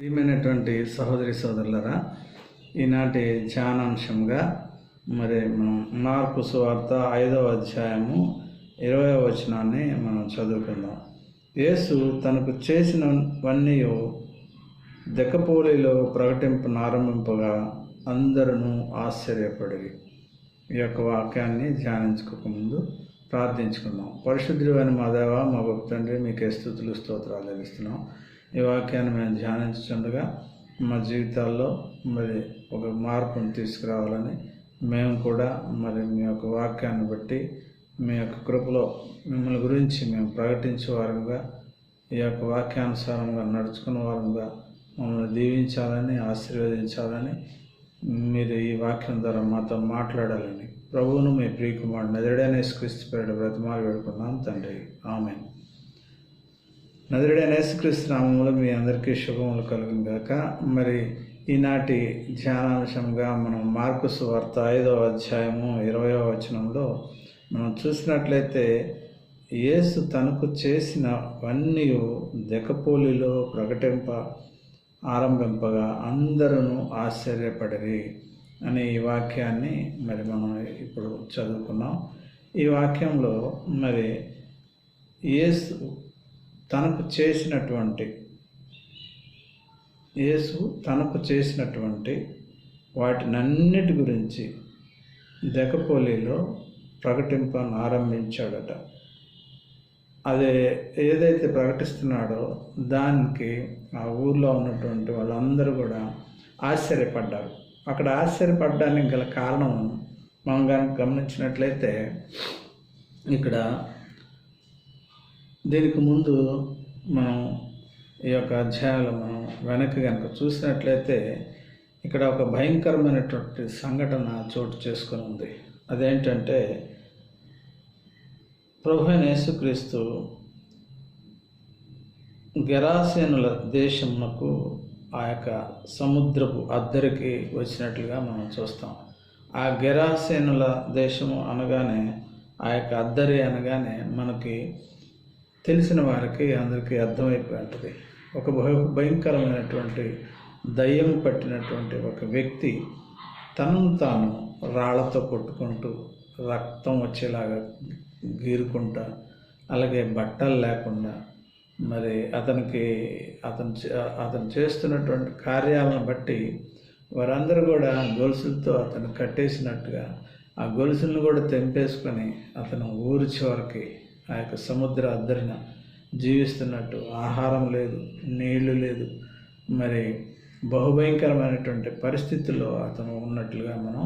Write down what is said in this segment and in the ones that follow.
ప్రియమైనటువంటి సహోదరి సోదరులరా, ఈనాటి ధ్యానాంశంగా మనం మార్కు సువార్త 5వ అధ్యాయము 20వ వచనాన్ని మనం చదువుకుందాం. యేసు తనకు చేసినవన్నీ దెకపోలిలో ప్రకటింపనారంభింపగా అందరూ ఆశ్చర్యపడి. ఈ యొక్క వాక్యాన్ని ధ్యానించుకోకముందు ప్రార్థించుకుందాం. పరిశుద్ధుడైన మా దేవ, మా గొప్ప తండ్రి, మీకే స్తుతులు స్తోత్రాలు చెల్లిస్తున్నాం. ఈ వాక్యాన్ని మేము ధ్యానించుండగా మా జీవితాల్లో ఒక మార్పును తీసుకురావాలని మేము కూడా మీ యొక్క వాక్యాన్ని బట్టి మీ యొక్క కృపలో మిమ్మల్ని గురించి మేము ప్రకటించే వారంగా, ఈ యొక్క వాక్యానుసారంగా నడుచుకున్న వారంగా మమ్మల్ని దీవించాలని, ఆశీర్వదించాలని, మీరు ఈ వాక్యం ద్వారా మాతో మాట్లాడాలని ప్రభువును మీ ప్రియకుమారుడు నజరేయుడైన యేసుక్రీస్తు పేరిట బ్రతిమాలి వేడుకున్నాం తండ్రి, ఆమేన్. నజరేయుడైన యేసుక్రీస్తు నామములో మీ అందరికీ శుభములు కలుగును గాక. ఈనాటి ధ్యానాంశంగా మనం మార్కు సువార్త 5వ అధ్యాయము 20వ వచనంలో మనం చూసినట్లయితే, యేసు తనకు చేసినవన్నీ దెకపోలిలో ఆరంభింపగా అందరూ ఆశ్చర్యపడిరి అనే ఈ వాక్యాన్ని మనం ఇప్పుడు చదువుకున్నాం. ఈ వాక్యంలో యేసు తనకు చేసినటువంటి వాటినన్నిటి గురించి దెకపోలిలో ఆరంభించాడట. అదే ఏదైతే ప్రకటిస్తున్నాడో దానికి ఆ ఊర్లో ఉన్నటువంటి వాళ్ళందరూ కూడా ఆశ్చర్యపడ్డారు. అక్కడ ఆశ్చర్యపడడానికి గల కారణం మనం కనుక గమనించినట్లయితే, ఇక్కడ దీనికి ముందు మనం ఈ యొక్క అధ్యాయంలో మనం వెనక్కి కనుక చూసినట్లయితే, ఇక్కడ ఒక భయంకరమైనటువంటి సంఘటన చోటు చేసుకొని ఉంది. అదేంటంటే, ప్రభువైన యేసుక్రీస్తు గెరాసేనుల దేశమునకు ఆ యొక్క సముద్రపు అద్దరికి వచ్చినట్లుగా మనం చూస్తాం. ఆ గెరాసేనుల దేశము అనగానే, ఆ యొక్క అద్దరి అనగానే మనకి తెలిసిన వారికి అందరికీ అర్థమైపోయి ఉంటుంది. ఒక భయంకరమైనటువంటి దయ్యం పట్టినటువంటి ఒక వ్యక్తి తనను తాను రాళ్లతో కొట్టుకుంటూ, రక్తం వచ్చేలాగా గీరుకుంటా, అలాగే బట్టలు లేకుండా అతను చేస్తున్నటువంటి కార్యాలను బట్టి వారందరూ కూడా గొలుసులతో అతను కట్టేసినట్టుగా ఆ గొలుసులను కూడా తెంపేసుకొని అతను ఊరి చివరికి ఆ యొక్క సముద్ర అద్దరిన జీవిస్తున్నట్టు, ఆహారం లేదు, నీళ్లు లేదు, బహుభయంకరమైనటువంటి పరిస్థితుల్లో అతను ఉన్నట్లుగా మనం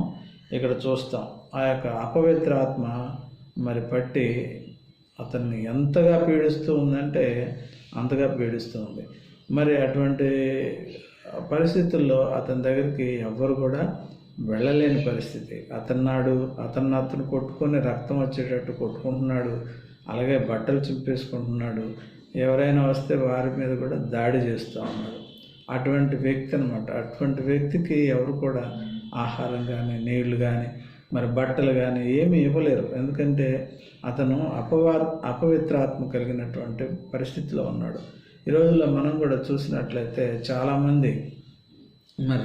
ఇక్కడ చూస్తాం. ఆ యొక్క అపవిత్రాత్మ పట్టి అతన్ని ఎంతగా పీడిస్తూ ఉందంటే అంతగా పీడిస్తూ ఉంది. అటువంటి పరిస్థితుల్లో అతని దగ్గరికి ఎవ్వరు కూడా వెళ్ళలేని పరిస్థితి. అతను కొట్టుకొని రక్తం వచ్చేటట్టు కొట్టుకుంటున్నాడు, అలాగే బట్టలు చింపేసుకుంటున్నాడు. ఎవరైనా వస్తే వారి మీద కూడా దాడి చేస్తూ ఉన్నాడు. అటువంటి వ్యక్తి అనమాట. అటువంటి వ్యక్తికి ఎవరు కూడా ఆహారం కానీ, నీళ్లు కానీ, బట్టలు కానీ ఏమీ ఇవ్వలేరు. ఎందుకంటే అతను అపవిత్రాత్మ కలిగినటువంటి పరిస్థితిలో ఉన్నాడు. ఈ రోజుల్లో మనం కూడా చూసినట్లయితే చాలామంది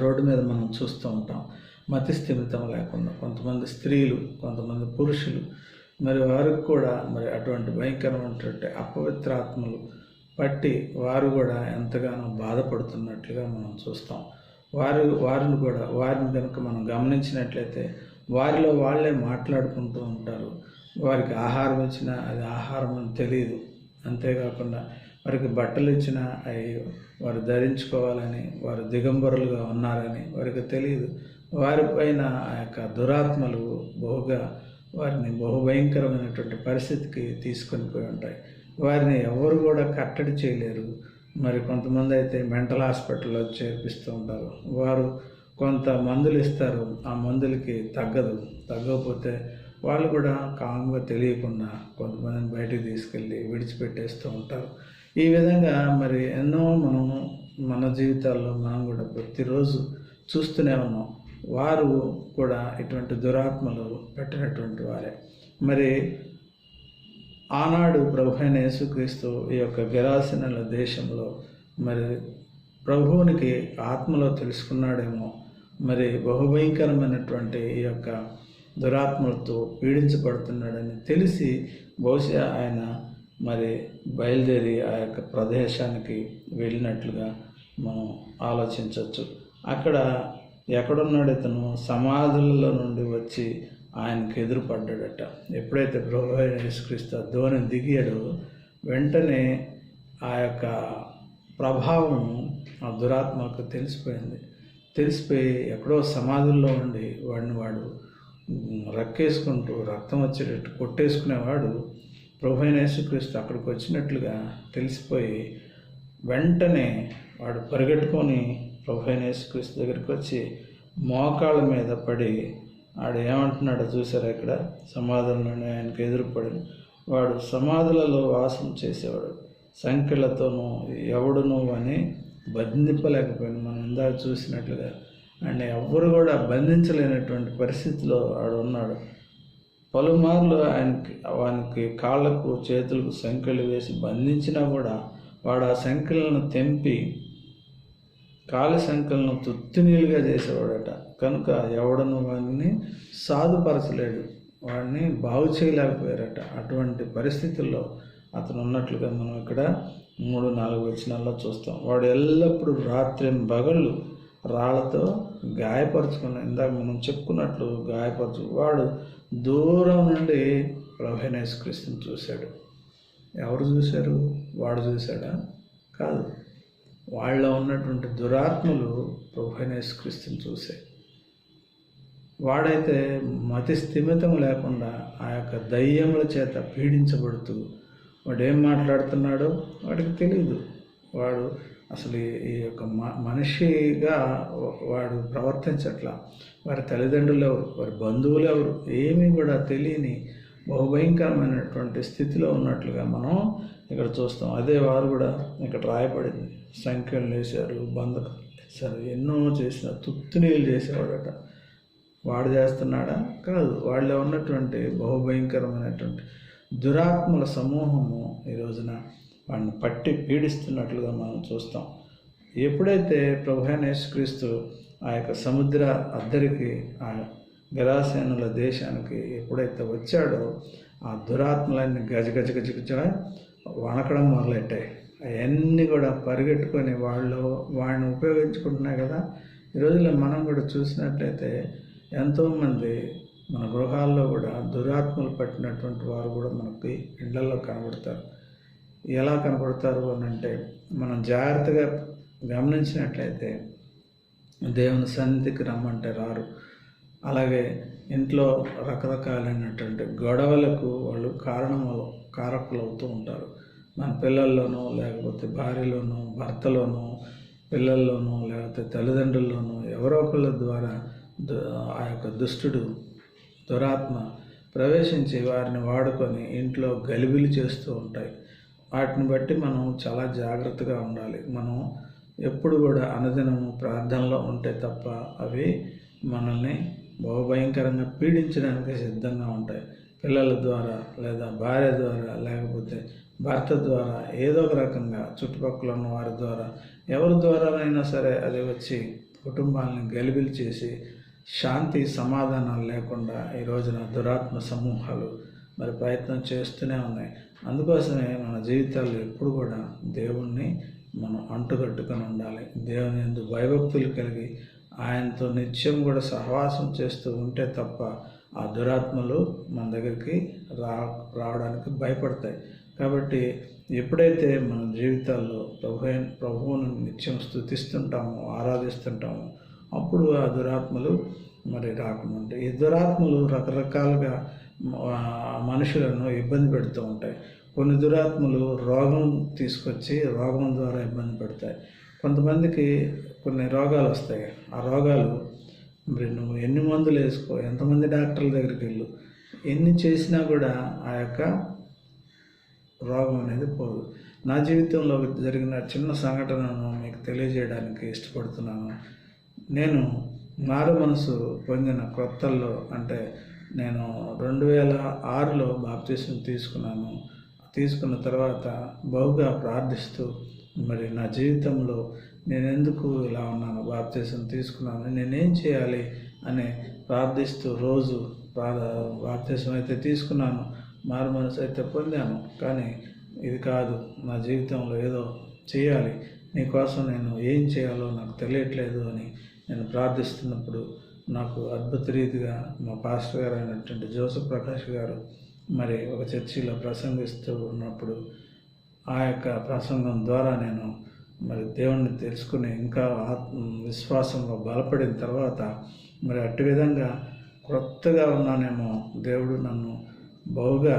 రోడ్డు మీద మనం చూస్తూ ఉంటాం. మతి స్థిమితం లేకుండా కొంతమంది స్త్రీలు, కొంతమంది పురుషులు వారికి కూడా అటువంటి భయంకరమైనటువంటి అపవిత్రాత్మలు పట్టి వారు కూడా ఎంతగానో బాధపడుతున్నట్లుగా మనం చూస్తాం. వారిని కనుక మనం గమనించినట్లయితే వారిలో వాళ్ళే మాట్లాడుకుంటూ ఉంటారు. వారికి ఆహారం ఇచ్చినా అది ఆహారం అని తెలియదు. అంతేకాకుండా వారికి బట్టలు ఇచ్చినా అవి వారు ధరించుకోవాలని, వారు దిగంబరులుగా ఉన్నారని వారికి తెలియదు. వారిపైన ఆ యొక్క దురాత్మలు వారిని బహుభయంకరమైనటువంటి పరిస్థితికి తీసుకొని పోయి ఉంటాయి. వారిని ఎవరు కూడా కట్టడి చేయలేరు. కొంతమంది అయితే మెంటల్ హాస్పిటల్లో చేర్పిస్తూ ఉంటారు. వారు కొంత మందులు ఇస్తారు, ఆ మందులకి తగ్గకపోతే వాళ్ళు కూడా కామ్గా తెలియకుండా కొంతమందిని బయటికి తీసుకెళ్ళి విడిచిపెట్టేస్తూ ఉంటారు. ఈ విధంగా ఎన్నో మన జీవితాల్లో మనం కూడా ప్రతిరోజు చూస్తూనే ఉన్నాం. వారు కూడా ఇటువంటి దురాత్మలు పెట్టినటువంటి వారే. ఆనాడు ప్రభువైన యేసుక్రీస్తు ఈ యొక్క గెరాసేనుల దేశంలో ప్రభువునికి ఆత్మలో తెలుసుకున్నాడేమో, మరి బహుభయంకరమైనటువంటి ఈ యొక్క దురాత్మలతో పీడించబడుతున్నాడని తెలిసి బహుశా ఆయన మరి బయలుదేరి ఆ యొక్క ప్రదేశానికి వెళ్ళినట్లుగా మనం ఆలోచించవచ్చు. అక్కడ ఎక్కడున్నాడు ఇతను? సమాధులలో నుండి వచ్చి ఆయనకు ఎదురుపడ్డాడట. ఎప్పుడైతే ప్రభు అయిన యేసుక్రీస్తు ధోని దిగాడో వెంటనే ఆ యొక్క ప్రభావం ఆ దురాత్మకు తెలిసిపోయి ఎక్కడో సమాధుల్లో ఉండి వాడు రక్కేసుకుంటూ రక్తం వచ్చేటట్టు కొట్టేసుకునేవాడు ప్రభు అయిన యేసుక్రీస్తు అక్కడికి వచ్చినట్లుగా తెలిసిపోయి వెంటనే వాడు పరిగెట్టుకొని ప్రభు అయిన యేసుక్రీస్తు దగ్గరికి వచ్చి మోకాళ్ళ మీద పడి ఆడు ఏమంటున్నాడో చూసారా? ఇక్కడ సమాధుల్లోనే ఆయనకు ఎదురుపడి వాడు సమాధులలో వాసం చేసేవాడు, సంఖ్యలతోనూ ఎవడును అని బంధింపలేకపోయాను. మనం ఇందాక చూసినట్లుగా ఆయన ఎవ్వరు కూడా బంధించలేనటువంటి పరిస్థితిలో ఆడు ఉన్నాడు. పలుమార్లు వానికి కాళ్ళకు చేతులకు సంఖ్యలు వేసి బంధించినా కూడా వాడు ఆ సంఖ్యలను తెంపి కాలి సంఖ్యలను తుత్తినీలుగా చేసేవాడట. కనుక ఎవడను వాడిని సాధుపరచలేడు, వాడిని బాగు చేయలేకపోయారట. అటువంటి పరిస్థితుల్లో అతను ఉన్నట్లుగా మనం ఇక్కడ 3-4 వచనాల్లో చూస్తాం. వాడు ఎల్లప్పుడూ రాత్రి పగళ్ళు రాళ్లతో గాయపరుచుకున్న, ఇందాక మనం చెప్పుకున్నట్లు వాడు దూరం నుండి ప్రభు అయిన యేసుక్రీస్తుని చూశాడు. ఎవరు చూశారు? వాడు చూశాడా? కాదు, వాళ్ళలో ఉన్నటువంటి దురాత్మలు ప్రభు అయిన యేసుక్రీస్తుని చూశాయి. వాడైతే మతి స్థిమితం లేకుండా ఆ యొక్క దయ్యముల చేత పీడించబడుతూ వాడు ఏం మాట్లాడుతున్నాడో వాడికి తెలియదు. వాడు అసలు ఈ యొక్క మనిషిగా వాడు ప్రవర్తించట్లా. వారి తల్లిదండ్రులు ఎవరు, వారి బంధువులు ఎవరు, ఏమీ కూడా తెలియని బహుభయంకరమైనటువంటి స్థితిలో ఉన్నట్లుగా మనం ఇక్కడ చూస్తాం. అదే వారు కూడా ఇక్కడ రాయబడింది. సంఖ్యలు వేశారు, బంధకాలు వేశారు, ఎన్నో చేసిన తుత్తునీళ్ళు చేసేవాడట. వాడు చేస్తున్నాడా? కాదు, వాళ్ళలో ఉన్నటువంటి బహుభయంకరమైనటువంటి దురాత్మల సమూహము ఈ రోజున వాడిని పట్టి పీడిస్తున్నట్లుగా మనం చూస్తాం. ఎప్పుడైతే ప్రభు అయిన యేసుక్రీస్తు ఆ యొక్క సముద్ర అద్దరికి ఆ గెరాసేనుల దేశానికి ఎప్పుడైతే వచ్చాడో ఆ దురాత్మలన్నీ గజగజ వణకడం మొదలెట్టాయి. అవన్నీ కూడా పరిగెట్టుకొని వాడిని ఉపయోగించుకుంటున్నాయి కదా. ఈ రోజుల్లో మనం కూడా చూసినట్లయితే ఎంతోమంది మన గృహాల్లో కూడా దురాత్మలు పట్టినటువంటి వారు కూడా మనకి ఇళ్లలో కనబడతారు. ఎలా కనబడతారు అని అంటే, మనం జాగ్రత్తగా గమనించినట్లయితే దేవుని సన్నిధికి రమ్మంటే రారు. అలాగే ఇంట్లో రకరకాలైనటువంటి గొడవలకు వాళ్ళు కారకులు అవుతూ ఉంటారు. మన పిల్లల్లోనూ, లేకపోతే భార్యలోనూ, భర్తలోనూ, పిల్లల్లోనూ, లేకపోతే తల్లిదండ్రుల్లోనూ ఎవరో ఒకళ్ళ ద్వారా ఆ యొక్క దురాత్మ ప్రవేశించి వారిని వాడుకొని ఇంట్లో గలిబిలి చేస్తూ ఉంటాయి. వాటిని బట్టి మనం చాలా జాగ్రత్తగా ఉండాలి. మనం ఎప్పుడు కూడా అనుదినము ప్రార్థనలో ఉంటే తప్ప అవి మనల్ని బహుభయంకరంగా పీడించడానికి సిద్ధంగా ఉంటాయి. పిల్లల ద్వారా, లేదా భార్య ద్వారా, లేకపోతే భర్త ద్వారా, ఏదో ఒక రకంగా చుట్టుపక్కల ఉన్న వారి ద్వారా, ఎవరి ద్వారానైనా సరే అది వచ్చి కుటుంబాలను గలిబిలి చేసి శాంతి సమాధానాలు లేకుండా ఈ రోజున దురాత్మ సమూహాలు మరి ప్రయత్నం చేస్తూనే ఉన్నాయి. అందుకోసమే మన జీవితాల్లో ఎప్పుడు కూడా దేవుణ్ణి మనం అంటుకట్టుకొని ఉండాలి. దేవుని యందు భయభక్తులు కలిగి ఆయనతో నిత్యం కూడా సహవాసం చేస్తూ ఉంటే తప్ప ఆ దురాత్మలు మన దగ్గరికి రావడానికి భయపడతాయి. కాబట్టి ఎప్పుడైతే మన జీవితాల్లో ప్రభువును నిత్యం స్తుతిస్తుంటామో, ఆరాధిస్తుంటామో, అప్పుడు ఆ దురాత్మలు మరి రాకుండా ఈ దురాత్మలు రకరకాలుగా మనుషులను ఇబ్బంది పెడుతూ ఉంటాయి. కొన్ని దురాత్మలు రోగం తీసుకొచ్చి రోగం ద్వారా ఇబ్బంది పెడతాయి. కొంతమందికి కొన్ని రోగాలు వస్తాయి. ఆ రోగాలు మరి నువ్వు ఎన్ని మందులు వేసుకో, ఎంతమంది డాక్టర్ల దగ్గరికి వెళ్ళు, ఎన్ని చేసినా కూడా ఆ యొక్క రోగం అనేది పోదు. నా జీవితంలో జరిగిన చిన్న సంఘటనను మీకు తెలియజేయడానికి ఇష్టపడుతున్నాను. నేను మారు మనసు పొందిన కొత్తల్లో, అంటే నేను 2006లో బాప్తిసం తీసుకున్న తర్వాత బహుగా ప్రార్థిస్తూ మరి నా జీవితంలో నేను ఎందుకు ఇలా ఉన్నాను, బాప్తీసం తీసుకున్నాను, నేనేం చేయాలి అని ప్రార్థిస్తూ రోజు బాప్తీసం అయితే తీసుకున్నాను, మారు మనసు అయితే పొందాను, కానీ ఇది కాదు, నా జీవితంలో ఏదో చేయాలి, నీకోసం నేను ఏం చేయాలో నాకు తెలియట్లేదు అని నేను ప్రార్థిస్తున్నప్పుడు నాకు అద్భుత రీతిగా మా పాస్టర్ గారు అయినటువంటి జోసఫ్ ప్రకాష్ గారు మరి ఒక చర్చిలో ప్రసంగిస్తూ ఉన్నప్పుడు ఆ యొక్క ప్రసంగం ద్వారా నేను మరి దేవుణ్ణి తెలుసుకుని ఇంకా విశ్వాసంలో బలపడిన తర్వాత మరి అట్టి విధంగా క్రొత్తగా ఉన్నానేమో, దేవుడు నన్ను బహుగా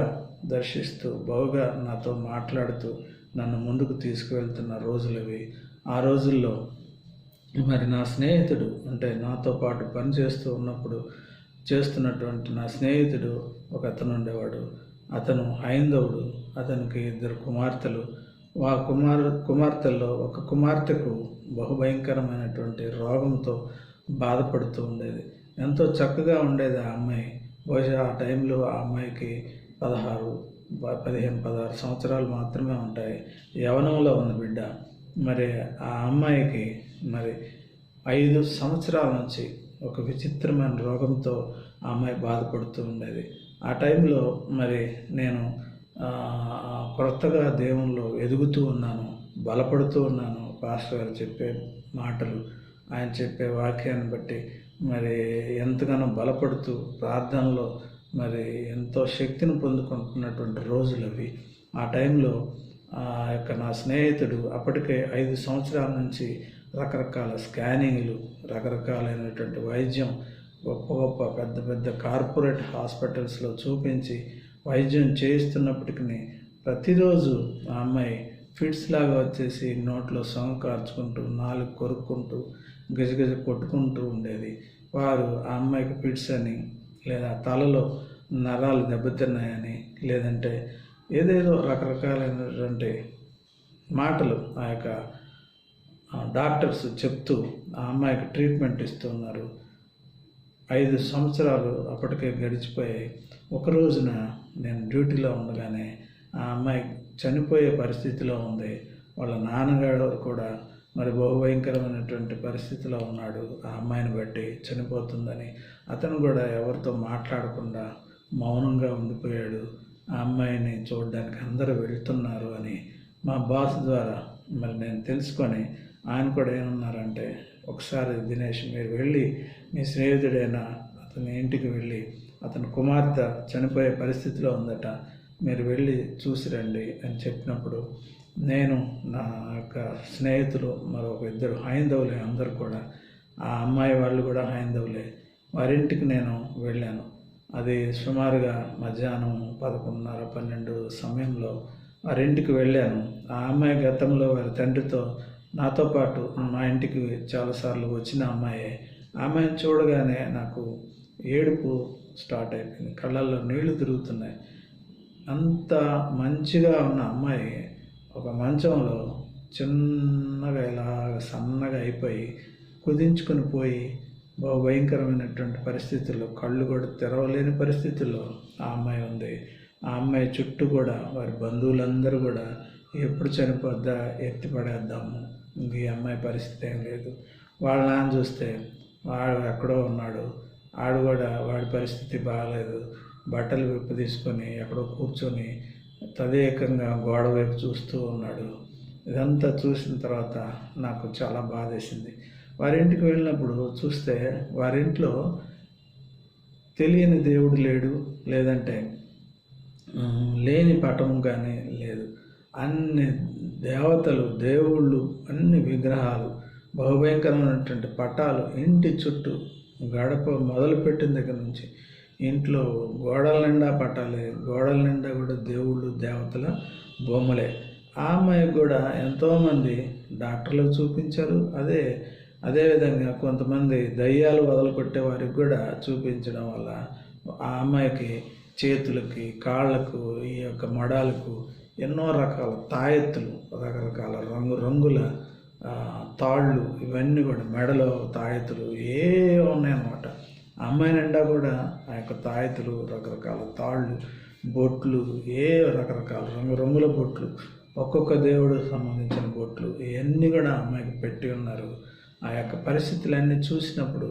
దర్శిస్తూ బహుగా నాతో మాట్లాడుతూ నన్ను ముందుకు తీసుకువెళ్తున్న రోజులవి. ఆ రోజుల్లో మరి నా స్నేహితుడు, అంటే నాతో పాటు పనిచేస్తూ ఉన్నప్పుడు చేస్తున్నటువంటి నా స్నేహితుడు ఒక అతను ఉండేవాడు. అతను హైందవుడు, అతనికి 2 కుమార్తెలు. ఆ కుమార్తెల్లో ఒక కుమార్తెకు బహుభయంకరమైనటువంటి రోగంతో బాధపడుతూ ఉండేది. ఎంతో చక్కగా ఉండేది ఆ అమ్మాయి. బహుశా ఆ టైంలో ఆ అమ్మాయికి 16 సంవత్సరాలు మాత్రమే ఉంటాయి. యవ్వనంలో ఉన్న బిడ్డ. మరి ఆ అమ్మాయికి మరి 5 సంవత్సరాల నుంచి ఒక విచిత్రమైన రోగంతో ఆ అమ్మాయి బాధపడుతూ ఉండేది. ఆ టైంలో మరి నేను క్రొత్తగా దేవునిలో ఎదుగుతూ ఉన్నాను, బలపడుతూ ఉన్నాను. పాస్టర్ గారు చెప్పే మాటలు, ఆయన చెప్పే వాక్యాన్ని బట్టి మరి ఎంతగానో బలపడుతూ ప్రార్థనలో మరి ఎంతో శక్తిని పొందుకుంటున్నటువంటి రోజులు అవి. ఆ టైంలో ఆ యొక్క నా స్నేహితుడు అప్పటికే 5 సంవత్సరాల నుంచి రకరకాల స్కానింగ్లు, రకరకాలైనటువంటి వైద్యం, గొప్ప గొప్ప పెద్ద పెద్ద కార్పొరేట్ హాస్పిటల్స్లో చూపించి వైద్యం చేయిస్తున్నప్పటికీ ప్రతిరోజు ఆ అమ్మాయి ఫిట్స్ లాగా వచ్చేసి నోట్లో సొంగ కార్చుకుంటూ, నాలుగు కొరుక్కుంటూ, గజగజ కొట్టుకుంటూ ఉండేది. వారు ఆ అమ్మాయికి ఫిట్స్ అని, లేదా తలలో నరాలు దెబ్బతిన్నాయని, లేదంటే ఏదేదో రకరకాలైనటువంటి మాటలు ఆ యొక్క డాక్టర్స్ చెప్తూ ఆ అమ్మాయికి ట్రీట్మెంట్ ఇస్తున్నారు. 5 సంవత్సరాలు అప్పటికే గడిచిపోయాయి. ఒక రోజున నేను డ్యూటీలో ఉండగానే ఆ అమ్మాయి చనిపోయే పరిస్థితిలో ఉంది. వాళ్ళ నాన్నగారు కూడా మరి బహుభయంకరమైనటువంటి పరిస్థితిలో ఉన్నాడు. ఆ అమ్మాయిని బట్టి చనిపోతుందని అతను కూడా ఎవరితో మాట్లాడకుండా మౌనంగా ఉండిపోయాడు. ఆ అమ్మాయిని చూడడానికి అందరూ వెళ్తున్నారు అని మా బాస్ ద్వారా మరి నేను తెలుసుకొని, ఆయన కూడా ఏమన్నారంటే, ఒకసారి దినేష్ మీరు వెళ్ళి మీ స్నేహితుడైన అతని ఇంటికి వెళ్ళి, అతని కుమార్తె చనిపోయే పరిస్థితిలో ఉందట, మీరు వెళ్ళి చూసి రండి అని చెప్పినప్పుడు నేను, నా యొక్క స్నేహితులు, మరొక 2 హైందవులే, అందరూ కూడా ఆ అమ్మాయి వాళ్ళు కూడా హైందవులే, వారింటికి నేను వెళ్ళాను. అది సుమారుగా మధ్యాహ్నం 11:30-12 సమయంలో వారింటికి వెళ్ళాను. ఆ అమ్మాయి గతంలో వారి తండ్రితో నాతో పాటు మా ఇంటికి చాలాసార్లు వచ్చిన అమ్మాయే. ఆ అమ్మాయిని చూడగానే నాకు ఏడుపు స్టార్ట్ అయిపోయింది, కళ్ళల్లో నీళ్లు తిరుగుతున్నాయి. అంత మంచిగా ఉన్న అమ్మాయి ఒక మంచంలో చిన్నగా ఇలాగ సన్నగా అయిపోయి కుదించుకొని పోయి భయంకరమైనటువంటి పరిస్థితుల్లో, కళ్ళు కూడా తెరవలేని పరిస్థితుల్లో ఆ అమ్మాయి ఉంది. ఆ అమ్మాయి చుట్టూ కూడా వారి బంధువులందరూ కూడా ఎప్పుడు చనిపోద్దా, ఎత్తి పడేద్దాము, ఇంక ఈ అమ్మాయి పరిస్థితి ఏం లేదు. వాళ్ళ నాన్న చూస్తే వాడు ఎక్కడో ఉన్నాడు, ఆడు కూడా వాడి పరిస్థితి బాగాలేదు, బట్టలు విప్పు తీసుకొని ఎక్కడో కూర్చొని తదేకంగా గోడ వైపు చూస్తూ ఉన్నాడు. ఇదంతా చూసిన తర్వాత నాకు చాలా బాధేసింది. వారింటికి వెళ్ళినప్పుడు చూస్తే వారింట్లో తెలియని దేవుడు లేడు, లేదంటే లేని పటం కానీ లేదు. అన్ని దేవతలు, దేవుళ్ళు, అన్ని విగ్రహాలు, బహుభయంకరమైనటువంటి పటాలు ఇంటి చుట్టూ, గడప మొదలుపెట్టిన దగ్గర నుంచి ఇంట్లో గోడల నిండా పటాలే, గోడల నిండా కూడా దేవుళ్ళు, దేవతల బొమ్మలే. ఆ అమ్మాయికి కూడా ఎంతోమంది డాక్టర్లకు చూపించారు. అదేవిధంగా కొంతమంది దయ్యాలు వదలుకొట్టే వారికి కూడా చూపించడం వల్ల ఆ అమ్మాయికి చేతులకి, కాళ్ళకు, ఈ యొక్క మడాలకు ఎన్నో రకాల తాయెత్తులు, రకరకాల రంగుల తాళ్ళు, ఇవన్నీ కూడా మెడలో తాయెత్తులు ఏ ఉన్నాయన్నమాట. ఆ అమ్మాయి నిండా కూడా ఆ యొక్క తాయెత్తులు, రకరకాల తాళ్ళు, బొట్లు, రకరకాల రంగుల బొట్లు, ఒక్కొక్క దేవుడు సంబంధించిన బొట్లు ఇవన్నీ కూడా అమ్మాయికి పెట్టి ఉన్నారు. ఆ యొక్క పరిస్థితులన్నీ చూసినప్పుడు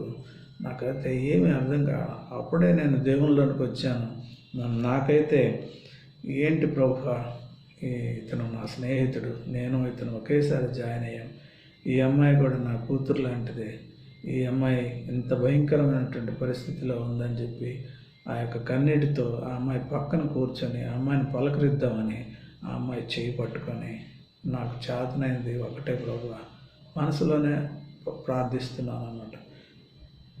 నాకైతే ఏమీ అర్థం కాదు. అప్పుడే నేను దేవుళ్ళలోనికి వచ్చాను. నాకైతే ఏంటి ప్రభువా, ఇతను నా స్నేహితుడు, నేను ఇతను ఒకేసారి జాయిన్ అయ్యాం. ఈ అమ్మాయి కూడా నా కూతురు లాంటిదే. ఈ అమ్మాయి ఇంత భయంకరమైనటువంటి పరిస్థితిలో ఉందని చెప్పి ఆ యొక్క కన్నీటితో ఆ అమ్మాయి పక్కన కూర్చొని ఆ అమ్మాయిని పలకరిద్దామని ఆ అమ్మాయి చేయి పట్టుకొని, నాకు చేతనైంది ఒకటే ప్రభువా, మనసులోనే ప్రార్థిస్తున్నాను అన్నమాట.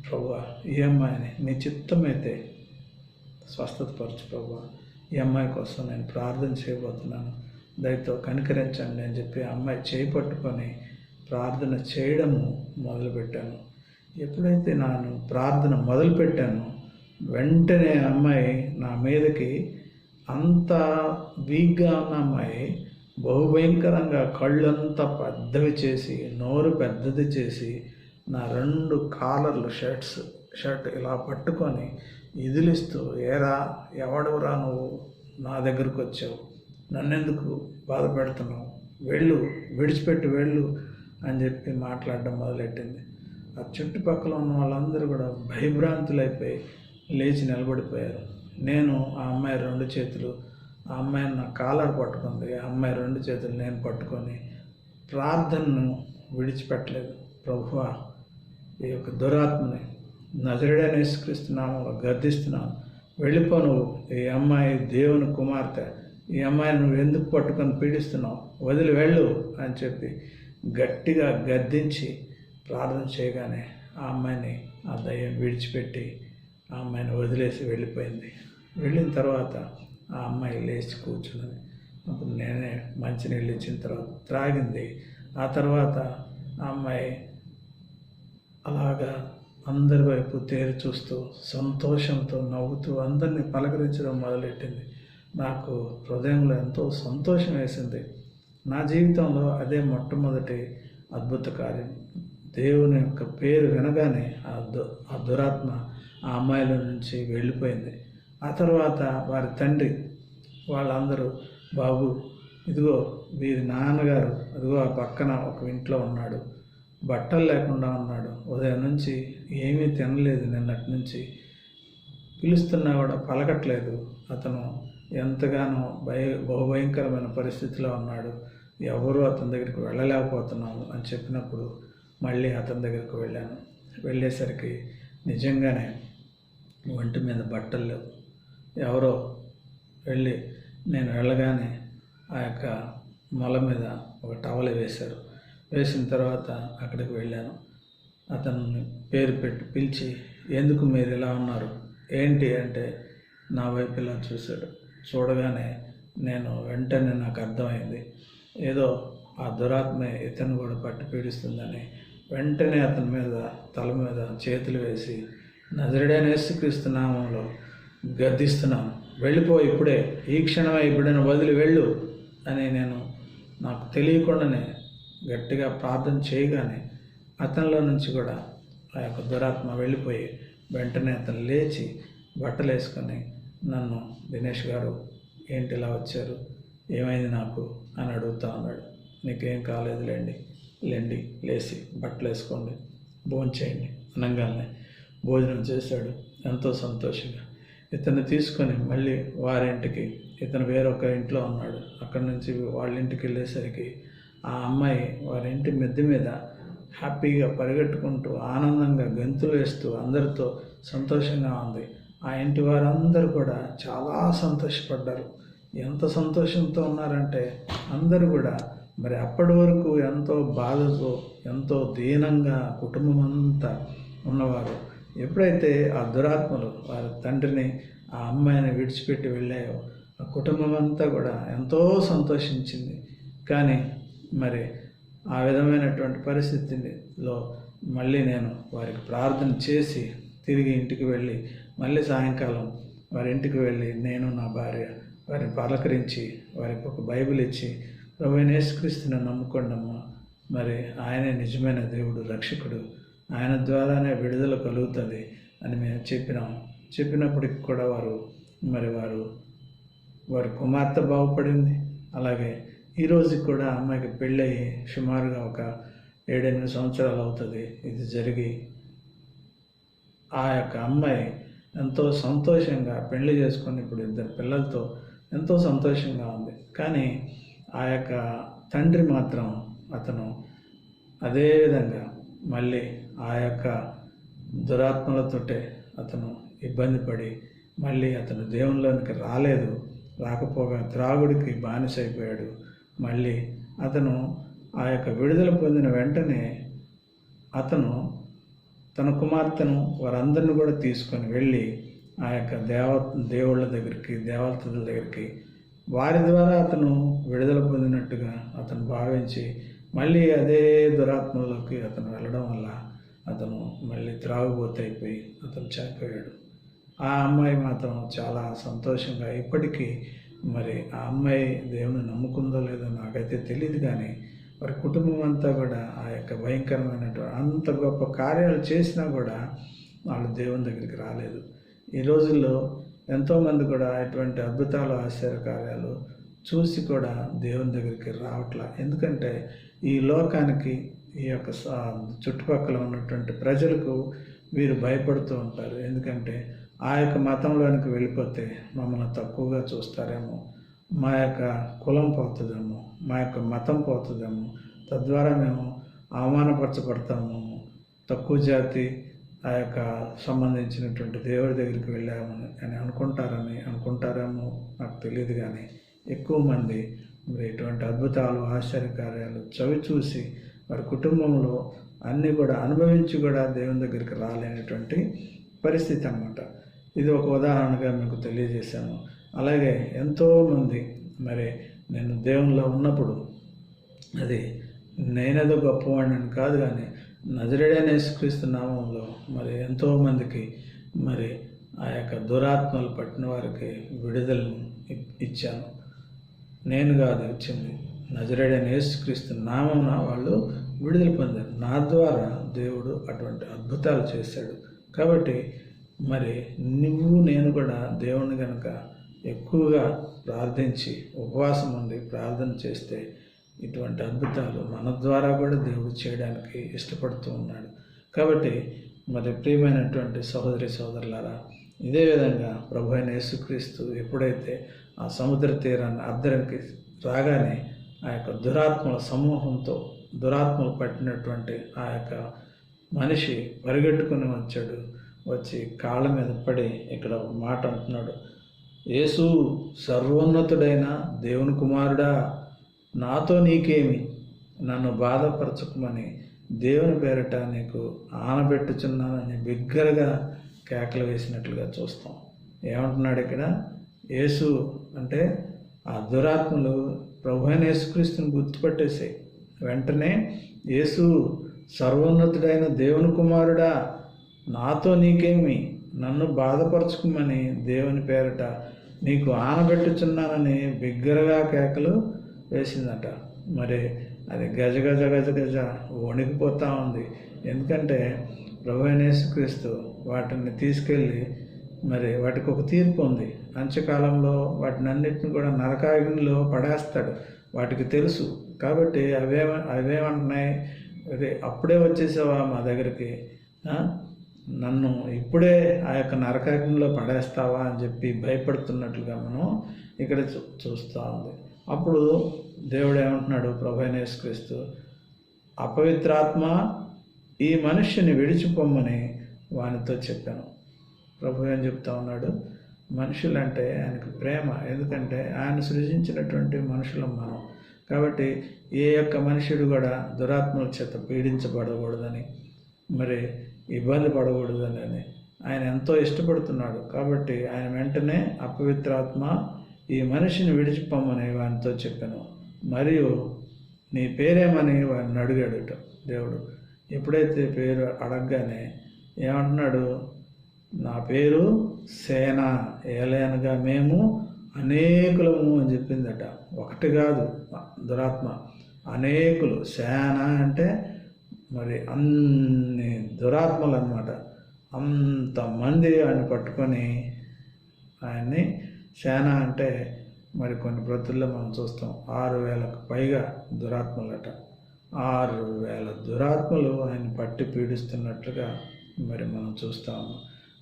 ప్రభువా, ఈ అమ్మాయిని నీ చిత్తమైతే స్వస్థతపరచు ప్రభువా, ఈ అమ్మాయి కోసం నేను ప్రార్థన చేయబోతున్నాను, దయతో కనికరించండి అని చెప్పి ఆ అమ్మాయి చేయి పట్టుకొని ప్రార్థన చేయడము మొదలుపెట్టాను. ఎప్పుడైతే నేను ప్రార్థన మొదలుపెట్టానో వెంటనే అమ్మాయి నా మీదకి, అంత వీక్గా ఉన్న అమ్మాయి బహుభయంకరంగా కళ్ళంతా పెద్దవి చేసి, నోరు పెద్దది చేసి, నా 2 కాలర్లు షర్ట్ ఇలా పట్టుకొని ఇదిలిస్తూ, ఏరా ఎవడవురా నువ్వు నా దగ్గరకు వచ్చావు, నన్నెందుకు బాధ పెడుతున్నావు, వెళ్ళు, విడిచిపెట్టి వెళ్ళు అని చెప్పి మాట్లాడడం మొదలెట్టింది. ఆ చుట్టుపక్కల ఉన్న వాళ్ళందరూ కూడా భయభ్రాంతులైపోయి లేచి నిలబడిపోయారు. నేను ఆ అమ్మాయి 2 చేతులు, ఆ అమ్మాయిని నా కాలర్ పట్టుకుంది, ఆ అమ్మాయి 2 చేతులు నేను పట్టుకొని ప్రార్థనను విడిచిపెట్టలేదు. ప్రభువా, ఈ యొక్క దురాత్మని నజరేయుడైన యేసుక్రీస్తు నామములో గద్దిస్తున్నాను, వెళ్ళిపో నువ్వు, ఈ అమ్మాయి దేవుని కుమార్తె, ఈ అమ్మాయిని నువ్వు ఎందుకు పట్టుకొని పీడిస్తున్నావు, వదిలి వెళ్ళు అని చెప్పి గట్టిగా గద్దించి ప్రార్థన చేయగానే ఆ అమ్మాయిని ఆ దయ్యం విడిచిపెట్టి ఆ అమ్మాయిని వదిలేసి వెళ్ళిపోయింది. వెళ్ళిన తర్వాత ఆ అమ్మాయి లేచి కూర్చున్నది. అప్పుడు నేనే మంచినీళ్ళు ఇచ్చిన తర్వాత త్రాగింది. ఆ తర్వాత ఆ అమ్మాయి అలాగా అందరి వైపు తేరి చూస్తూ సంతోషంతో నవ్వుతూ అందరినీ పలకరించడం మొదలెట్టింది. నాకు హృదయంలో ఎంతో సంతోషం వేసింది. నా జీవితంలో అదే మొట్టమొదటి అద్భుత కార్యం. దేవుని యొక్క పేరు వినగానే ఆ దురాత్మ ఆ అమ్మాయిల నుంచి వెళ్ళిపోయింది. ఆ తర్వాత వారి తండ్రి వాళ్ళందరూ, బాబు ఇదిగో వీరి నాన్నగారు అదిగో ఆ పక్కన ఒక ఇంట్లో ఉన్నాడు, బట్టలు లేకుండా ఉన్నాడు, ఉదయం నుంచి ఏమీ తినలేదు, నిన్నటి నుంచి పిలుస్తున్నా కూడా పలకట్లేదు, అతను ఎంతగానో బహుభయంకరమైన పరిస్థితిలో ఉన్నాడు, ఎవరూ అతని దగ్గరికి వెళ్ళలేకపోతున్నాము అని చెప్పినప్పుడు మళ్ళీ అతని దగ్గరికి వెళ్ళాను. వెళ్ళేసరికి నిజంగానే ఒంటి మీద బట్టలు లేవు. ఎవరో వెళ్ళి నేను వెళ్ళగానే ఆ యొక్క మొల మీద ఒక టవల్ వేశారు. వేసిన తర్వాత అక్కడికి వెళ్ళాను. అతన్ని పేరు పెట్టి పిలిచి, ఎందుకు మీరు ఇలా ఉన్నారు ఏంటి అంటే నా వైపు ఇలా చూశాడు. చూడగానే నేను వెంటనే నాకు అర్థమైంది, ఏదో ఆ దురాత్మ ఇతను కూడా పట్టి పీడిస్తుందని వెంటనే అతని మీద తల మీద చేతులు వేసి నజరేయుడైన యేసుక్రీస్తు నామములో గద్దిస్తున్నాను, వెళ్ళిపో ఇప్పుడే, ఈ క్షణమే ఈ బిడ్డను వదిలి వెళ్ళు అని నేను నాకు తెలియకుండానే గట్టిగా ప్రార్థన చేయగానే అతనిలో నుంచి కూడా ఆ యొక్క దురాత్మ వెళ్ళిపోయి వెంటనే అతను లేచి బట్టలు వేసుకొని నన్ను, దినేష్ గారు ఏంటి ఇలా వచ్చారు, ఏమైంది నాకు అని అడుగుతూ ఉన్నాడు. నీకేం కాలేదులేండి, లేండి, లేచి బట్టలు వేసుకోండి, భోజనం చేయండి అనగానే భోజనం చేశాడు ఎంతో సంతోషంగా. ఇతన్ని తీసుకొని మళ్ళీ వారింటికి, ఇతను వేరొక ఇంట్లో ఉన్నాడు, అక్కడి నుంచి వాళ్ళ ఇంటికి వెళ్ళేసరికి ఆ అమ్మాయి వారి ఇంటి మిద్దె మీద హ్యాపీగా పరిగెట్టుకుంటూ ఆనందంగా గెంతులు వేస్తూ అందరితో సంతోషంగా ఉంది. ఆ ఇంటి వారందరూ కూడా చాలా సంతోషపడ్డారు. ఎంత సంతోషంతో ఉన్నారంటే అందరూ కూడా మరి అప్పటి వరకు ఎంతో బాధతో ఎంతో దీనంగా కుటుంబం అంతా ఉన్నవారు ఎప్పుడైతే ఆ దురాత్మలు వారి తండ్రిని ఆ అమ్మాయిని విడిచిపెట్టి వెళ్ళాయో ఆ కుటుంబం అంతా కూడా ఎంతో సంతోషించింది. కానీ మరి ఆ విధమైనటువంటి పరిస్థితిలో మళ్ళీ నేను వారికి ప్రార్థన చేసి తిరిగి ఇంటికి వెళ్ళి మళ్ళీ సాయంకాలం వారి ఇంటికి వెళ్ళి నేను నా భార్య వారిని పలకరించి వారికి ఒక బైబిల్ ఇచ్చి, ప్రభువైన యేసుక్రీస్తుని నమ్ముకోండమ్మా, మరి ఆయనే నిజమైన దేవుడు, రక్షకుడు, ఆయన ద్వారానే విడుదల కలుగుతుంది అని మేము చెప్పినప్పటికి కూడా వారి కుమార్తె బాగుపడింది. అలాగే ఈ రోజుకి కూడా ఆ అమ్మాయికి పెళ్ళయి సుమారుగా ఒక 7-8 సంవత్సరాలు అవుతుంది ఇది జరిగి. ఆ యొక్క అమ్మాయి ఎంతో సంతోషంగా పెళ్లి చేసుకొని ఇప్పుడు 2 పిల్లలతో ఎంతో సంతోషంగా ఉంది. కానీ ఆ యొక్క తండ్రి మాత్రం అతను అదే విధంగా మళ్ళీ ఆ యొక్క దురాత్మలతోటే అతను ఇబ్బంది పడి మళ్ళీ అతను దేవునిలోనికి రాకపోగా త్రాగుడికి బానిసైపోయాడు. మళ్ళీ అతను ఆ యొక్క విడుదల పొందిన వెంటనే అతను తన కుమార్తెను వారందరిని కూడా తీసుకొని వెళ్ళి ఆ యొక్క దేవుళ్ళ దగ్గరికి, దేవతల దగ్గరికి వారి ద్వారా అతను విడుదల పొందినట్టుగా అతను భావించి మళ్ళీ అదే దురాత్మలోకి అతను వెళ్ళడం వల్ల అతను మళ్ళీ త్రాగుబోతైపోయి అతను చనిపోయాడు. ఆ అమ్మాయి మాత్రం చాలా సంతోషంగా ఇప్పటికీ మరి ఆ అమ్మాయి దేవుని నమ్ముకుందో లేదో నాకైతే తెలియదు, కానీ వారి కుటుంబం అంతా కూడా ఆ యొక్క భయంకరమైనటువంటి అంత గొప్ప కార్యాలు చేసినా కూడా వాళ్ళు దేవుని దగ్గరికి రాలేదు. ఈ రోజుల్లో ఎంతోమంది కూడా ఇటువంటి అద్భుతాలు, ఆశ్చర్య కార్యాలు చూసి కూడా దేవుని దగ్గరికి రావట్లా. ఎందుకంటే ఈ లోకానికి, ఈ యొక్క చుట్టుపక్కల ఉన్నటువంటి ప్రజలకు వీరు భయపడుతూ ఉంటారు. ఎందుకంటే ఆ యొక్క మతంలోనికి వెళ్ళిపోతే మమ్మల్ని తక్కువగా చూస్తారేమో, మా యొక్క కులం పోతుందేమో, మా యొక్క మతం పోతుందేమో, తద్వారా మేము అవమానపరచబడతాము, తక్కువ జాతి ఆ యొక్క సంబంధించినటువంటి దేవుడి దగ్గరికి వెళ్ళామని అనుకుంటారేమో నాకు తెలియదు. కానీ ఎక్కువ మంది మరి ఇటువంటి అద్భుతాలు, ఆశ్చర్యకార్యాలు చవి చూసి వారి కుటుంబంలో అన్నీ కూడా అనుభవించి కూడా దేవుని దగ్గరికి రాలేనటువంటి పరిస్థితి అన్నమాట. ఇది ఒక ఉదాహరణగా మీకు తెలియజేశాను. అలాగే ఎంతోమంది మరి నేను దేవునిలో ఉన్నప్పుడు అది నేనేదో గొప్పవాడిని కాదు, కానీ నజరేయుడైన యేసుక్రీస్తు నామంలో మరి ఎంతోమందికి మరి ఆ యొక్క దురాత్మలు పట్టిన వారికి విడుదలను ఇచ్చాను. నేను కాదు ఇచ్చింది, నజరేయుడైన యేసుక్రీస్తు నామమున వాళ్ళు విడుదల పొందారు. నా ద్వారా దేవుడు అటువంటి అద్భుతాలు చేశాడు. కాబట్టి మరి నేను కూడా దేవుని కనుక ఎక్కువగా ప్రార్థించి ఉపవాసం ఉండి ప్రార్థన చేస్తే ఇటువంటి అద్భుతాలు మన ద్వారా కూడా దేవుడు చేయడానికి ఇష్టపడుతూ ఉన్నాడు. కాబట్టి మరి ప్రియమైనటువంటి సహోదరి సోదరులారా, ఇదే విధంగా ప్రభు అయిన యేసుక్రీస్తు ఎప్పుడైతే ఆ సముద్ర తీరాన్ని అద్దరికి రాగానే ఆ యొక్క దురాత్మల సమూహంతో, దురాత్మలు పట్టినటువంటి ఆ యొక్క మనిషి పరిగెట్టుకుని వచ్చి కాళ్ళ మీద పడి ఇక్కడ ఒక మాట అంటున్నాడు, యేసు సర్వోన్నతుడైన దేవుని కుమారుడా, నాతో నీకేమి, నన్ను బాధపరచుకోమని దేవుని పేరట నీకు ఆనబెట్టుచున్నానని బిగ్గరగా కేకలు వేసినట్లుగా చూస్తాం. ఏమంటున్నాడు ఇక్కడ? యేసు అంటే ఆ దురాత్మలు ప్రభు అయిన యేసుక్రీస్తుని గుర్తుపట్టేసాయి. వెంటనే యేసు సర్వోన్నతుడైన దేవుని కుమారుడా, నాతో నీకేమి, నన్ను బాధపరచుకోమని దేవుని పేరట నీకు ఆనబెట్టుచున్నానని బిగ్గరగా కేకలు వేసిందట. మరి అది గజ గజ గజ గజ వణికిపోతూ ఉంది. ఎందుకంటే ప్రభు అయిన యేసుక్రీస్తు వాటిని తీసుకెళ్ళి మరి వాటికి ఒక తీర్పు ఉంది. అంత్యకాలంలో వాటిని అన్నిటిని కూడా నరకాగ్నిలో పడేస్తాడు. వాటికి తెలుసు. కాబట్టి అవేమంటున్నాయి, అప్పుడే వచ్చేసావా మా దగ్గరికి, నన్ను ఇప్పుడే ఆ యొక్క నరకాగ్నిలో పడేస్తావా అని చెప్పి భయపడుతున్నట్లుగా మనం ఇక్కడ చూస్తూ ఉంది. అప్పుడు దేవుడు ఏమంటున్నాడు, ప్రభు అయిన యేసుక్రీస్తు, అపవిత్రాత్మ ఈ మనుష్యుని విడిచిపోమ్మని వానితో చెప్పాను. ప్రభు ఏం చెప్తా ఉన్నాడు, మనుషులంటే ఆయనకు ప్రేమ. ఎందుకంటే ఆయన సృజించినటువంటి మనుషులం మనం. కాబట్టి ఏ యొక్క మనుషుడు కూడా దురాత్మల చేత పీడించబడకూడదని, మరి ఇబ్బంది పడకూడదని ఆయన ఎంతో ఇష్టపడుతున్నాడు. కాబట్టి ఆయన వెంటనే అపవిత్రాత్మ ఈ మనిషిని విడిచిపోమ్మని వానితో చెప్పాను. మరియు నీ పేరేమని వాడిని అడిగాడుట దేవుడు. ఎప్పుడైతే పేరు అడగగానే ఏమంటున్నాడు, నా పేరు సేన, ఏలయనగా మేము అనేకులము అని చెప్పిందట. ఒకటి కాదు దురాత్మ, అనేకులు. సేన అంటే మరి అన్ని దురాత్మలు అన్నమాట. అంతమంది ఆయన్ని పట్టుకొని ఆయన్ని సేన అంటే మరి కొన్ని బ్రతుల్లో మనం చూస్తాం 6,000కు పైగా దురాత్మలట. 6,000 దురాత్మలు ఆయన పట్టి పీడిస్తున్నట్లుగా మరి మనం చూస్తాము.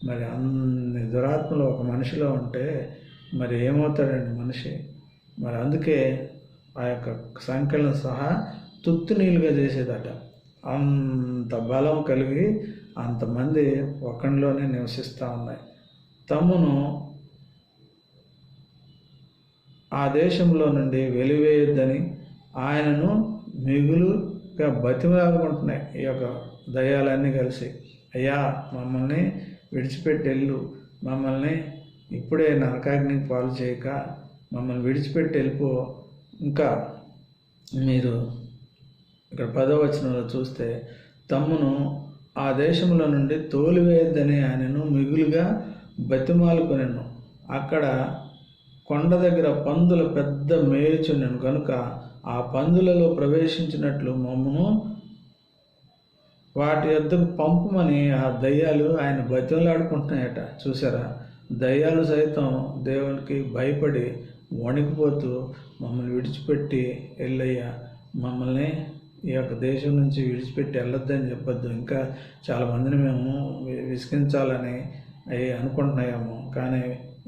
మరి అన్ని దురాత్మలు ఒక మనిషిలో ఉంటే మరి ఏమవుతాడండి మనిషి? మరి అందుకే ఆ యొక్క సంఖ్యలను సహా తుత్తునీలుగా చేసేదట. అంత బలం కలిగి అంతమంది ఒకరిలోనే నివసిస్తూ ఉన్నాయి. తమ్మును ఆ దేశంలో నుండి వెలివేయొద్దని ఆయనను మిగులుగా బతిమలాడుకుంటున్నాయి ఈ యొక్క దయ్యాలన్నీ కలిసి. అయ్యా, మమ్మల్ని విడిచిపెట్టి వెళ్ళు, మమ్మల్ని ఇప్పుడే నరకాగ్నికి పాలు చేయక మమ్మల్ని విడిచిపెట్టి వెళ్ళిపో. ఇంకా మీరు ఇక్కడ 10వ వచనంలో చూస్తే, తమ్మును ఆ దేశంలో నుండి తోలివేయొద్దని ఆయనను మిగులుగా బతిమాలుకొనెను. అక్కడ కొండ దగ్గర పందుల పెద్ద మేయుచుండెను కనుక ఆ పందులలో ప్రవేశించినట్లు మమ్మను వాటి యొద్దకు పంపమని ఆ దయ్యాలు ఆయన బతిమలాడుకుంటున్నాయట. చూసారా, దయ్యాలు సైతం దేవునికి భయపడి వణికిపోతూ మమ్మల్ని విడిచిపెట్టి వెళ్ళయ్యా, మమ్మల్ని ఈ యొక్క దేశం నుంచి విడిచిపెట్టి వెళ్ళొద్దని చెప్పొద్దు, ఇంకా చాలామందిని మేము విసిగించాలని అవి అనుకుంటున్నాయేమో. కానీ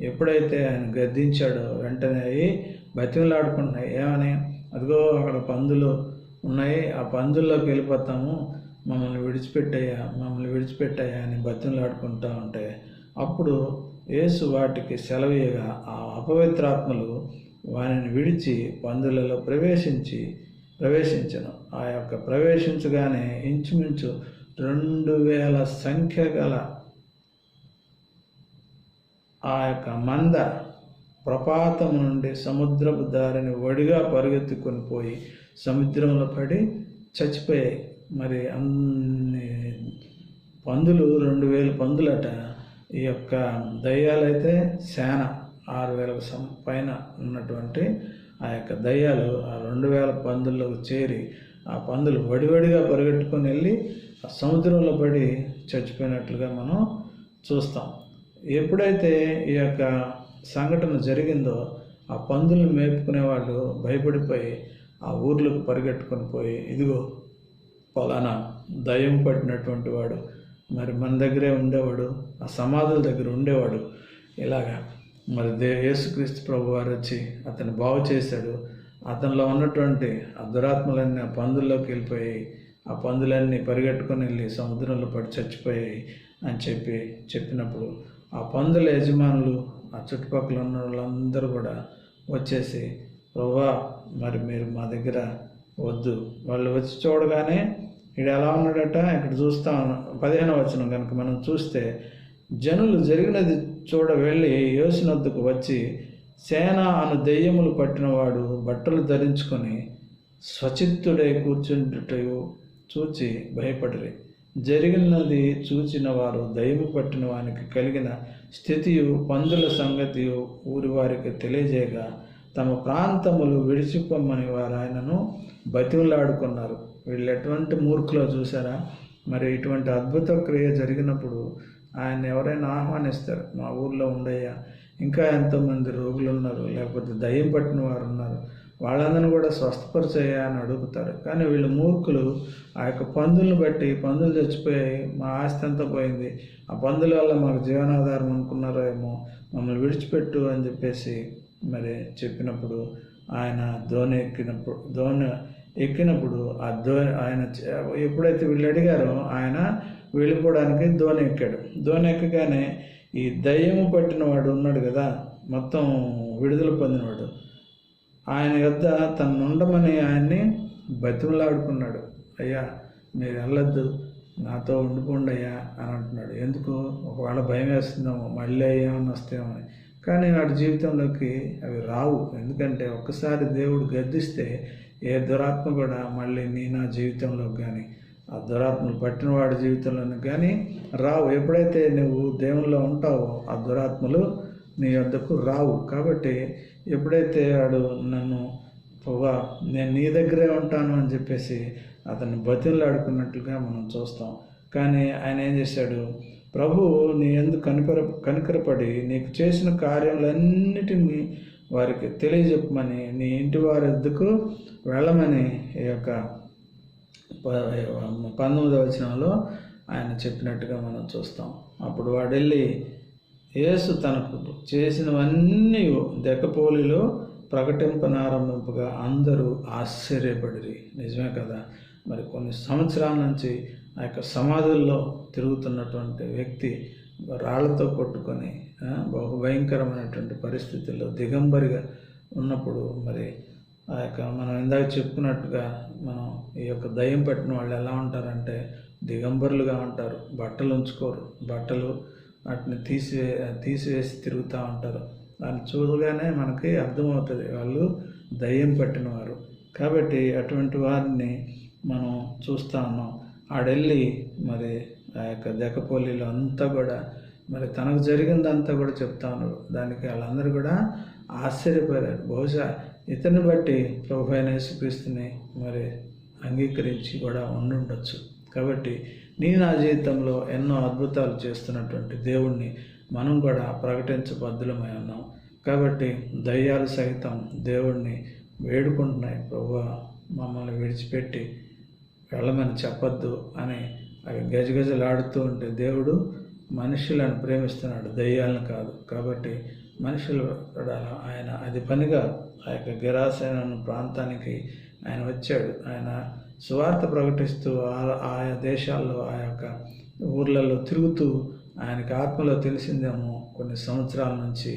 ఎప్పుడైతే ఆయన గద్దించాడో వెంటనే అవి బతిమలాడుకుంటున్నాయి. ఏమని? అదిగో అక్కడ పందులు ఉన్నాయి, ఆ పందుల్లోకి వెళ్ళిపోతాము, మమ్మల్ని విడిచిపెట్టాయా అని బతిమలాడుకుంటూ ఉంటే, అప్పుడు యేసు వాటికి సెలవీయగా ఆ అపవిత్రాత్మలు వారిని విడిచి పందులలో ప్రవేశించను. ఆ యొక్క ప్రవేశించగానే ఇంచుమించు 2,000 సంఖ్య గల ఆ యొక్క మంద ప్రపాతం నుండి సముద్రపు దారిని వడిగా పరిగెత్తుకొని పోయి సముద్రంలో పడి చచ్చిపోయాయి. మరి అన్ని పందులు 2,000 పందులట. ఈ యొక్క దయ్యాలైతే శాన 6,000 పైన ఉన్నటువంటి ఆ యొక్క దయ్యాలు ఆ 2,000 పందుల్లో చేరి ఆ పందులు వడివడిగా పరిగెట్టుకొని వెళ్ళి ఆ సముద్రంలో పడి చచ్చిపోయినట్లుగా మనం చూస్తాం. ఎప్పుడైతే ఈ యొక్క సంఘటన జరిగిందో ఆ పందులను మేపుకునే వాళ్ళు భయపడిపోయి ఆ ఊర్లకు పరిగెట్టుకొని పోయి, ఇదిగో పలానా దయ్యం పట్టినటువంటి వాడు మరి మన దగ్గరే ఉండేవాడు, ఆ సమాధుల దగ్గర ఉండేవాడు, ఇలాగా మరి యేసుక్రీస్తు ప్రభు వారు వచ్చి అతన్ని బాగు చేశాడు, అతనిలో ఉన్నటువంటి ఆ దురాత్మలన్నీ ఆ పందుల్లోకి వెళ్ళిపోయి ఆ పందులన్నీ పరిగెట్టుకొని వెళ్ళి సముద్రంలో పడి చచ్చిపోయాయి అని చెప్పినప్పుడు ఆ పందుల యజమానులు ఆ చుట్టుపక్కల ఉన్న వాళ్ళందరూ కూడా వచ్చేసి, ప్రభువా మరి మీరు మా దగ్గర వద్దు. వాళ్ళు వచ్చి చూడగానే ఇక్కడ ఎలా ఉన్నాడట, ఇక్కడ చూస్తా 15వ వచనం కనుక మనం చూస్తే, జనులు జరిగినది చూడ వెళ్ళి యేసునొద్దకు వచ్చి, సేన అను దెయ్యములు పట్టినవాడు బట్టలు ధరించుకొని స్వచిత్తుడై కూర్చుంటుటయు చూచి భయపడిరి. జరిగినది చూచిన వారు దయ్యము పట్టిన వానికి కలిగిన స్థితియు పందుల సంగతియు ఊరి వారికి తెలియజేయగా తమ ప్రాంతములు విడిచిపోమ్మని వారు ఆయనను బతిమలాడుకున్నారు. వీళ్ళు ఎటువంటి మూర్ఖులో చూసారా? మరి ఇటువంటి అద్భుత క్రియ జరిగినప్పుడు ఆయన ఎవరైనా ఆహ్వానిస్తారు, మా ఊర్లో ఉండయ్యా, ఇంకా ఎంతోమంది రోగులు ఉన్నారు, లేకపోతే దయ్యం పట్టిన వారు ఉన్నారు, వాళ్ళందరినీ కూడా స్వస్థపరిచేయ అని అడుగుతారు. కానీ వీళ్ళు మూర్ఖులు ఆ యొక్క పందులను బట్టి, పందులు చచ్చిపోయాయి, మా ఆస్తి అంతా పోయింది, ఆ పందుల వల్ల మాకు జీవనాధారం అనుకున్నారో ఏమో, మమ్మల్ని విడిచిపెట్టు అని చెప్పేసి మరి చెప్పినప్పుడు ఆయన దోణి ఎక్కినప్పుడు ఆయన ఎప్పుడైతే వీళ్ళు అడిగారో ఆయన వెళ్ళిపోవడానికి దోణి ఎక్కాడు. దోణి ఎక్కగానే ఈ దయ్యము పట్టిన వాడు ఉన్నాడు కదా, మొత్తం విడుదల పొందినవాడు, ఆయన యొద్ద తను ఉండమని ఆయన్ని బతిమలాడుకున్నాడు. అయ్యా మీరు వెళ్ళొద్దు, నాతో ఉండిపోండి అయ్యా అని అంటున్నాడు. ఎందుకు? ఒకవేళ భయం వేస్తుందేమో, మళ్ళీ ఏమన్నా వస్తేమో అని. కానీ వాడి జీవితంలోకి అవి రావు. ఎందుకంటే ఒక్కసారి దేవుడు గద్దిస్తే ఏ దురాత్మ కూడా మళ్ళీ నా జీవితంలోకి కానీ ఆ దురాత్మలు పట్టిన వాడి జీవితంలోకి కానీ రావు. ఎప్పుడైతే నువ్వు దేవునిలో ఉంటావో ఆ దురాత్మలు నీ వద్దకు రావు. కాబట్టి ఎప్పుడైతే వాడు నన్ను పొగా నేను నీ దగ్గరే ఉంటాను అని చెప్పేసి అతన్ని బతిమలాడుకున్నట్లుగా మనం చూస్తాం. కానీ ఆయన ఏం చేశాడు? ప్రభు నీ యందు కనికరపడి నీకు చేసిన కార్యాలన్నిటినీ వారికి తెలియజెప్పమని, నీ ఇంటి వారి వద్దకు వెళ్ళమని ఈ యొక్క 19వ వచనంలో ఆయన చెప్పినట్టుగా మనం చూస్తాం. అప్పుడు వాడు వెళ్ళి యేసు తనకు చేసినవన్నీ దెకపోలిలో ప్రకటింపనారంభింపగా అందరూ ఆశ్చర్యపడిరి. నిజమే కదా. మరి కొన్ని సంవత్సరాల నుంచి ఆ యొక్క సమాధుల్లో తిరుగుతున్నటువంటి వ్యక్తి రాళ్లతో కొట్టుకొని బహు భయంకరమైనటువంటి పరిస్థితుల్లో దిగంబరిగా ఉన్నప్పుడు, మరి ఆ యొక్క మనం ఇందాక చెప్పుకున్నట్టుగా మనం ఈ యొక్క దయ్యం పట్టిన వాళ్ళు ఎలా ఉంటారంటే దిగంబరులుగా ఉంటారు. బట్టలు ఉంచుకోరు, బట్టలు వాటిని తీసివేసి తిరుగుతూ ఉంటారు. దాన్ని చూడగానే మనకి అర్థమవుతుంది వాళ్ళు దయ్యం పట్టినవారు. కాబట్టి అటువంటి వారిని మనం చూస్తూ ఉన్నాం. ఆడెళ్ళి మరి ఆ యొక్క దెకపోలిలో అంతా కూడా మరి తనకు జరిగిందంతా కూడా చెప్తా ఉన్నారు. దానికి వాళ్ళందరూ కూడా ఆశ్చర్యపోయారు. బహుశా ఇతన్ని బట్టి ప్రభు అయిన యేసుక్రీస్తుని మరి అంగీకరించి కూడా ఉండుండొచ్చు. కాబట్టి నా జీవితంలో ఎన్నో అద్భుతాలు చేస్తున్నటువంటి దేవుణ్ణి మనం కూడా ప్రకటించబద్ధులమై ఉన్నాం. కాబట్టి దయ్యాలు సైతం దేవుణ్ణి వేడుకుంటున్నాయి, ప్రభువా మమ్మల్ని విడిచిపెట్టి వెళ్ళమని చెప్పొద్దు అని అవి గజగజలాడుతూ ఉంటే దేవుడు మనుషులను ప్రేమిస్తున్నాడు, దయ్యాలను కాదు. కాబట్టి మనుషులు ఆయన అది పనిగా ఆ యొక్క గెరాసేన ప్రాంతానికి ఆయన వచ్చాడు. ఆయన సువార్త ప్రకటిస్తూ ఆయా దేశాల్లో ఆ యొక్క ఊర్లలో తిరుగుతూ ఆయనకి ఆత్మలో తెలిసిందేమో కొన్ని సంవత్సరాల నుంచి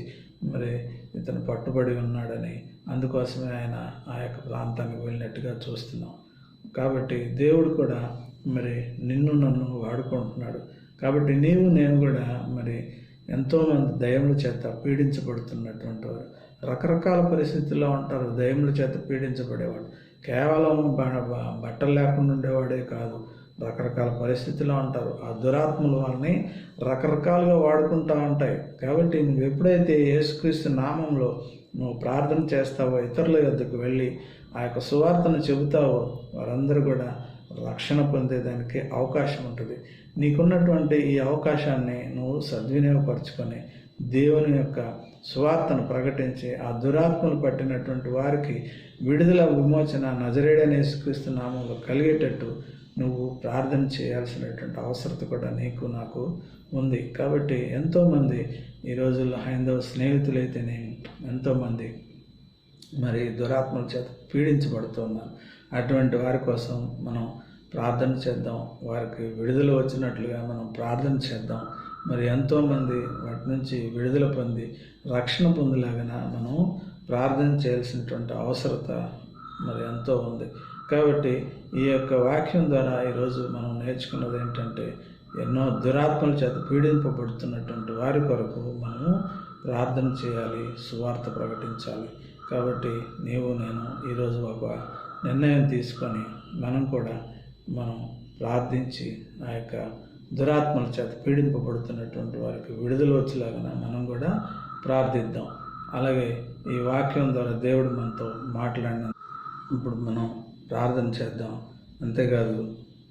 మరి ఇతను పట్టుబడి ఉన్నాడని, అందుకోసమే ఆయన ఆ యొక్క ప్రాంతానికి వెళ్ళినట్టుగా చూస్తున్నాం. కాబట్టి దేవుడు కూడా మరి నిన్ను నన్ను వాడుకుంటున్నాడు. కాబట్టి నీవు నేను కూడా మరి ఎంతోమంది దయ్యముల చేత పీడించబడుతున్నటువంటి వారు రకరకాల పరిస్థితుల్లో ఉంటారు. దయ్యముల చేత పీడించబడేవాడు కేవలం బట్టలు లేకుండా ఉండేవాడే కాదు, రకరకాల పరిస్థితుల్లో ఉంటారు. ఆ దురాత్మలు వాళ్ళని రకరకాలుగా వాడుకుంటూ ఉంటాయి. కాబట్టి నువ్వు ఎప్పుడైతే యేసుక్రీస్తు నామంలో నువ్వు ప్రార్థన చేస్తావో, ఇతరుల యొద్దకు వెళ్ళి ఆ యొక్క సువార్తను చెబుతావో, వారందరూ కూడా రక్షణ పొందేదానికి అవకాశం ఉంటుంది. నీకున్నటువంటి ఈ అవకాశాన్ని నువ్వు సద్వినియోగపరచుకొని దేవుని యొక్క సువార్తను ప్రకటించి ఆ దురాత్మలు పట్టినటువంటి వారికి విడుదల, విమోచన నజరేయుడైన యేసుక్రీస్తు నామంలో కలిగేటట్టు నువ్వు ప్రార్థన చేయాల్సినటువంటి అవసరత కూడా నీకు నాకు ఉంది. కాబట్టి ఎంతోమంది ఈ రోజుల్లో హైందవ స్నేహితులైతేనేమి ఎంతోమంది మరి దురాత్మల చేత పీడించబడుతున్నారు. అటువంటి వారి కోసం మనం ప్రార్థన చేద్దాం, వారికి విడుదల వచ్చినట్లుగా మనం ప్రార్థన చేద్దాం. మరి ఎంతోమంది వాటి నుంచి విడుదల పొంది రక్షణ పొందేలాగా మనం ప్రార్థన చేయాల్సినటువంటి అవసరత మరి ఎంతో ఉంది. కాబట్టి ఈ యొక్క వాక్యం ద్వారా ఈరోజు మనం నేర్చుకున్నది ఏంటంటే, ఎన్నో దురాత్మల చేత పీడింపబడుతున్నటువంటి వారి కొరకు మనము ప్రార్థన చేయాలి, సువార్త ప్రకటించాలి. కాబట్టి నీవు నేను ఈరోజు ఒక నిర్ణయం తీసుకొని మనం ప్రార్థించి ఆ యొక్క దురాత్మల చేత పీడింపబడుతున్నటువంటి వారికి విడుదల వచ్చేలాగా మనం కూడా ప్రార్థిద్దాం. అలాగే ఈ వాక్యం ద్వారా దేవుడు మనతో మాట్లాడిన ఇప్పుడు మనం ప్రార్థన చేద్దాం. అంతేకాదు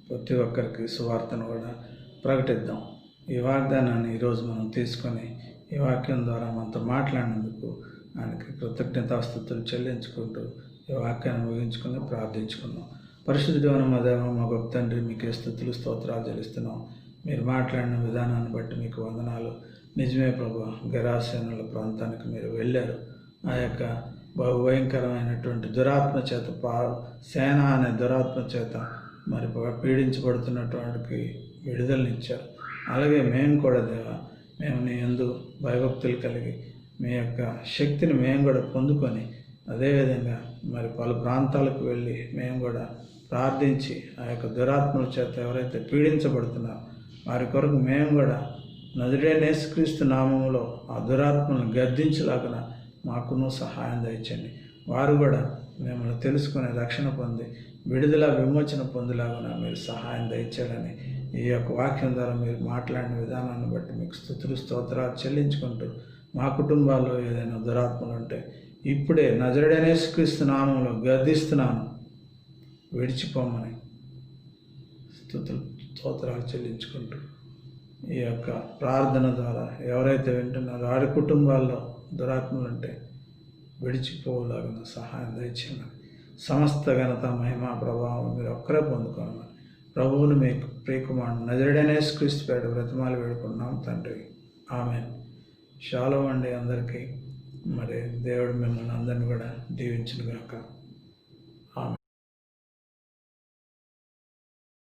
ప్రతి ఒక్కరికి సువార్తను కూడా ప్రకటిద్దాం. ఈ వాగ్దానాన్ని ఈరోజు మనం తీసుకొని ఈ వాక్యం ద్వారా మనతో మాట్లాడినందుకు ఆయనకి కృతజ్ఞతాస్తుతులు చెల్లించుకుంటూ ఈ వాక్యాన్ని ముగించుకొని ప్రార్థించుకుందాం. పరిశుద్ధుడైన మా దేవ, మా గొప్ప తండ్రి, మీకే స్తుతులు స్తోత్రాలు చెల్లిస్తున్నాం. మీరు మాట్లాడిన విధానాన్ని బట్టి మీకు వందనాలు. నిజమే ప్రభువా, గెరాసేనుల ప్రాంతానికి మీరు వెళ్ళారు. ఆ యొక్క బహుభయంకరమైనటువంటి దురాత్మ చేత సేన అనే దురాత్మ చేత మరి పీడించబడుతున్నటువంటి విడుదలనిచ్చారు. అలాగే మేము కూడా దేవా, మేము నీ యందు భయభక్తులు కలిగి మీ యొక్క శక్తిని మేము కూడా పొందుకొని అదేవిధంగా మరి పలు ప్రాంతాలకు వెళ్ళి మేము కూడా ప్రార్థించి ఆ యొక్క దురాత్మల చేత ఎవరైతే పీడించబడుతున్నారో వారి కొరకు మేము కూడా నజరేయుడైన యేసుక్రీస్తు నామములో ఆ దురాత్మలను గద్దించలాగా మాకును సహాయం దయచండి. వారు కూడా మిమ్మల్ని తెలుసుకుని రక్షణ పొంది విడుదల, విమోచన పొందేలాగా మీరు సహాయం దయచేయాలని ఈ యొక్క వాక్యం ద్వారా మీరు మాట్లాడిన విధానాన్ని బట్టి మీకు స్తుతులు స్తోత్రాలు చెల్లించుకుంటూ, మా కుటుంబాల్లో ఏదైనా దురాత్మలు ఉంటే ఇప్పుడే నజరేయుడైన యేసుక్రీస్తు నామంలో గద్దిస్తున్నాను, విడిచిపోమని స్తుతులు స్తోత్రాలు చెల్లించుకుంటూ ఈ యొక్క ప్రార్థన ద్వారా ఎవరైతే వింటున్నారో వారి కుటుంబాల్లో దురాత్మలు ఉంటే విడిచిపోలాగిన సహాయం దయచేయమని, సమస్త ఘనత మహిమ ప్రభావం మీరు ఒక్కరే పొందుకోమని ప్రభువును మీకు ప్రియకుమారుడు నజరేయుడైన యేసుక్రీస్తు పేరిట బ్రతిమాలి వేడుకుంటున్నాం తండ్రి. ఆమేన్. షాలోమ్ అండి అందరికీ. మరి దేవుడు మిమ్మల్ని అందరిని కూడా దీవించును గాక.